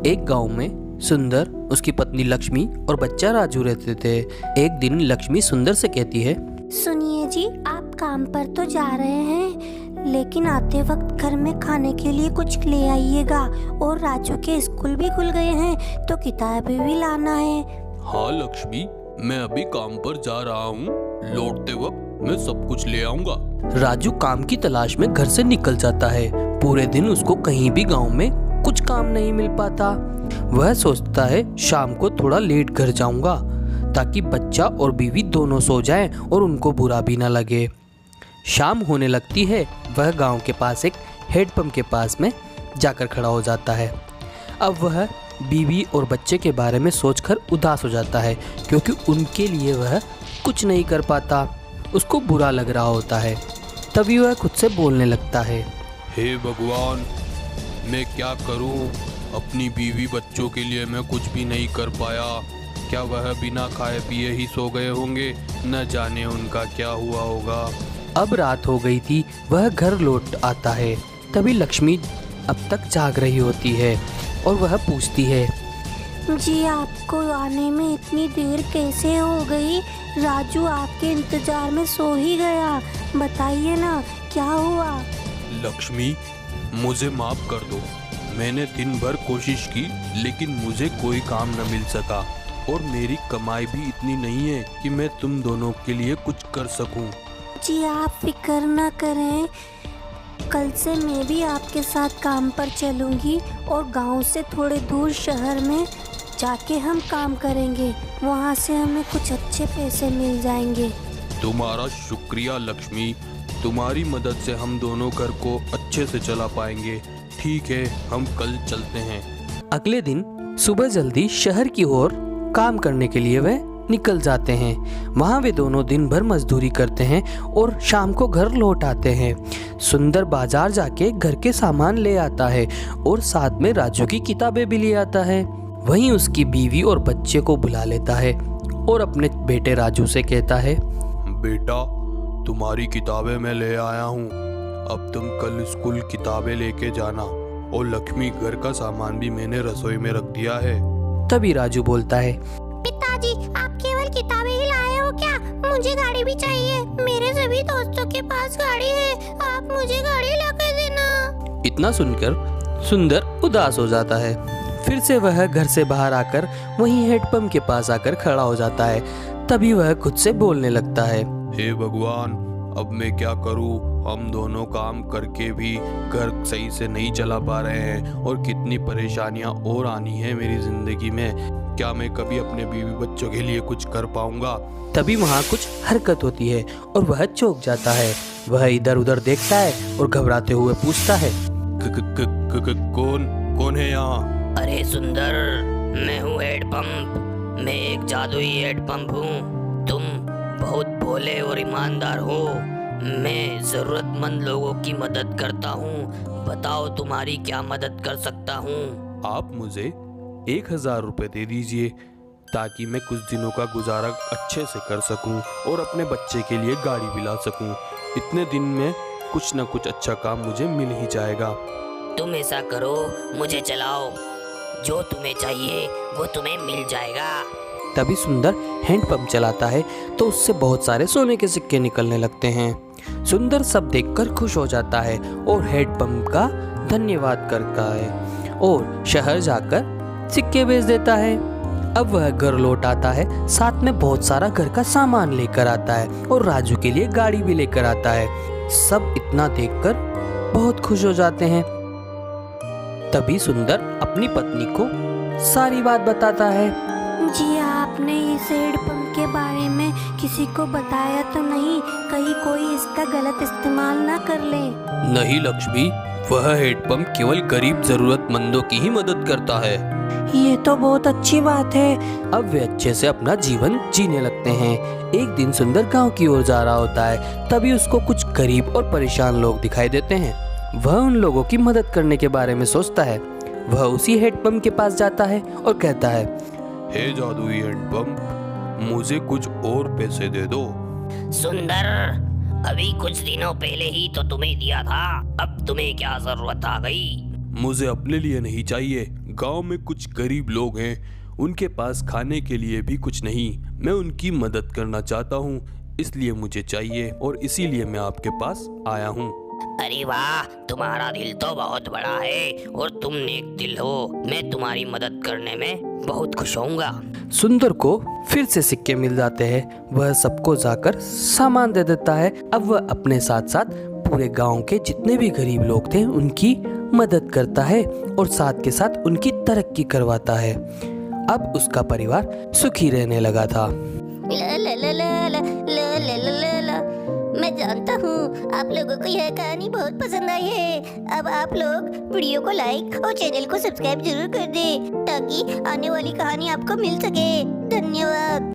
एक गांव में सुंदर, उसकी पत्नी लक्ष्मी और बच्चा राजू रहते थे। एक दिन लक्ष्मी सुंदर से कहती है, सुनिए जी, आप काम पर तो जा रहे हैं, लेकिन आते वक्त घर में खाने के लिए कुछ ले आइएगा। और राजू के स्कूल भी खुल गए हैं तो किताबें भी लाना है। हाँ लक्ष्मी, मैं अभी काम पर जा रहा हूँ, लौटते वक्त मैं सब कुछ ले आऊंगा। राजू काम की तलाश में घर से निकल जाता है। पूरे दिन उसको कहीं भी गांव में कुछ काम नहीं मिल पाता। वह सोचता है शाम को थोड़ा लेट घर जाऊंगा ताकि बच्चा और बीवी दोनों सो जाएं और उनको बुरा भी ना लगे। शाम होने लगती है। वह गांव के पास एक हैंडपंप के पास में जाकर खड़ा हो जाता है। अब वह बीवी और बच्चे के बारे में सोचकर उदास हो जाता है, क्योंकि उनके लिए वह कुछ नहीं कर पाता। उसको बुरा लग रहा होता है। तभी वह खुद से बोलने लगता है, हे भगवान, मैं क्या करूं? अपनी बीवी बच्चों के लिए मैं कुछ भी नहीं कर पाया। क्या वह बिना खाए पिए ही सो गए होंगे? न जाने उनका क्या हुआ होगा। अब रात हो गई थी। वह घर लौट आता है। तभी लक्ष्मी अब तक जाग रही होती है और वह पूछती है, जी, आपको आने में इतनी देर कैसे हो गई? राजू आपके इंतजार में सो ही गया। बताइए ना, क्या हुआ? लक्ष्मी, मुझे माफ कर दो। मैंने दिन भर कोशिश की, लेकिन मुझे कोई काम न मिल सका और मेरी कमाई भी इतनी नहीं है कि मैं तुम दोनों के लिए कुछ कर सकूं। जी, आप फिक्र ना करें, कल से मैं भी आपके साथ काम पर चलूंगी और गांव से थोड़े दूर शहर में जाके हम काम करेंगे। वहाँ से हमें कुछ अच्छे पैसे मिल जाएंगे। तुम्हारा शुक्रिया लक्ष्मी, तुम्हारी मदद से हम दोनों घर को अच्छे से चला पाएंगे। ठीक है, हम कल चलते हैं। अगले दिन सुबह जल्दी शहर की ओर काम करने के लिए वे निकल जाते हैं। वहाँ वे दोनों दिन भर मजदूरी करते हैं और शाम को घर लौट आते हैं। सुंदर बाजार जाके घर के सामान ले आता है और साथ में राजू की किताबें भी ले आता है। वहीं उसकी बीवी और बच्चे को बुला लेता है और अपने बेटे राजू से कहता है, बेटा, तुम्हारी किताबें मैं ले आया हूँ। अब तुम कल स्कूल किताबें लेके जाना। और लक्ष्मी, घर का सामान भी मैंने रसोई में रख दिया है। तभी राजू बोलता है, पिताजी, आप केवल किताबें ही लाए हो क्या? मुझे गाड़ी भी चाहिए। मेरे सभी दोस्तों के पास गाड़ी है, आप मुझे गाड़ी ला कर देना। इतना सुनकर सुंदर उदास हो जाता है। फिर से वह घर से बाहर आकर वहीं हैंडपंप के पास आकर खड़ा हो जाता है। तभी वह खुद से बोलने लगता है, हे भगवान, अब मैं क्या करूं? हम दोनों काम करके भी घर सही से नहीं चला पा रहे हैं और कितनी परेशानियां और आनी है मेरी जिंदगी में। क्या मैं कभी अपने बीवी बच्चों के लिए कुछ कर पाऊंगा? तभी वहाँ कुछ हरकत होती है और वह चौंक जाता है। वह इधर उधर देखता है और घबराते हुए पूछता है, कौन है यहाँ? अरे सुंदर, मैं हूँ हैंडपंप। मैं एक जादुई हैंडपंप हूँ। तुम बहुत भोले और ईमानदार हो। मैं जरूरतमंद लोगों की मदद करता हूँ। बताओ, तुम्हारी क्या मदद कर सकता हूँ? आप मुझे 1000 रुपए दे दीजिए ताकि मैं कुछ दिनों का गुजारा अच्छे से कर सकूं और अपने बच्चे के लिए गाड़ी भी ला सकूं। इतने दिन में कुछ न कुछ अच्छा काम मुझे मिल ही जाएगा। तुम ऐसा करो, मुझे चलाओ। जो तुम्हें चाहिए वो तुम्हें मिल जाएगा। तभी सुंदर हैंडपंप चलाता है तो उससे बहुत सारे सोने के सिक्के निकलने लगते हैं। सुंदर सब देखकर खुश हो जाता है और हैंडपंप का धन्यवाद करता है और शहर जाकर सिक्के बेच देता है। अब वह घर लौट आता है, साथ में बहुत सारा घर का सामान लेकर आता है और राजू के लिए गाड़ी भी लेकर आता है। सब इतना देखकर बहुत खुश हो जाते हैं। तभी सुंदर अपनी पत्नी को सारी बात बताता है। जी, आपने इस हैंडपंप के बारे में किसी को बताया तो नहीं? कहीं कोई इसका गलत इस्तेमाल ना कर ले। नहीं लक्ष्मी, वह हैंडपंप केवल गरीब जरूरतमंदों की ही मदद करता है। ये तो बहुत अच्छी बात है। अब वे अच्छे से अपना जीवन जीने लगते हैं। एक दिन सुंदर गांव की ओर जा रहा होता है। तभी उसको कुछ गरीब और परेशान लोग दिखाई देते हैं। वह उन लोगों की मदद करने के बारे में सोचता है। वह उसी हैंडपंप के पास जाता है और कहता है, हे जादुई हैंडपंप, मुझे कुछ और पैसे दे दो। सुंदर, अभी कुछ दिनों पहले ही तो तुम्हें दिया था। अब तुम्हें क्या जरूरत आ गई? मुझे अपने लिए नहीं चाहिए, गांव में कुछ गरीब लोग हैं, उनके पास खाने के लिए भी कुछ नहीं। मैं उनकी मदद करना चाहता हूँ, इसलिए मुझे चाहिए और इसीलिए मैं आपके पास आया हूँ। अरे वाह, तुम्हारा दिल तो बहुत बड़ा है और तुम नेक दिल हो। मैं तुम्हारी मदद करने में बहुत खुश होऊंगा। सुंदर को फिर से सिक्के मिल जाते हैं। वह सबको जाकर सामान दे देता है। अब वह अपने साथ साथ पूरे गांव के जितने भी गरीब लोग थे उनकी मदद करता है और साथ के साथ उनकी तरक्की करवाता है। अब उसका परिवार सुखी रहने लगा था। ला ला ला ला ला ला ला ला ला ला। मैं जानता हूँ आप लोगों को यह कहानी बहुत पसंद आई है। अब आप लोग वीडियो को लाइक और चैनल को सब्सक्राइब जरूर कर दें ताकि आने वाली कहानी आपको मिल सके। धन्यवाद।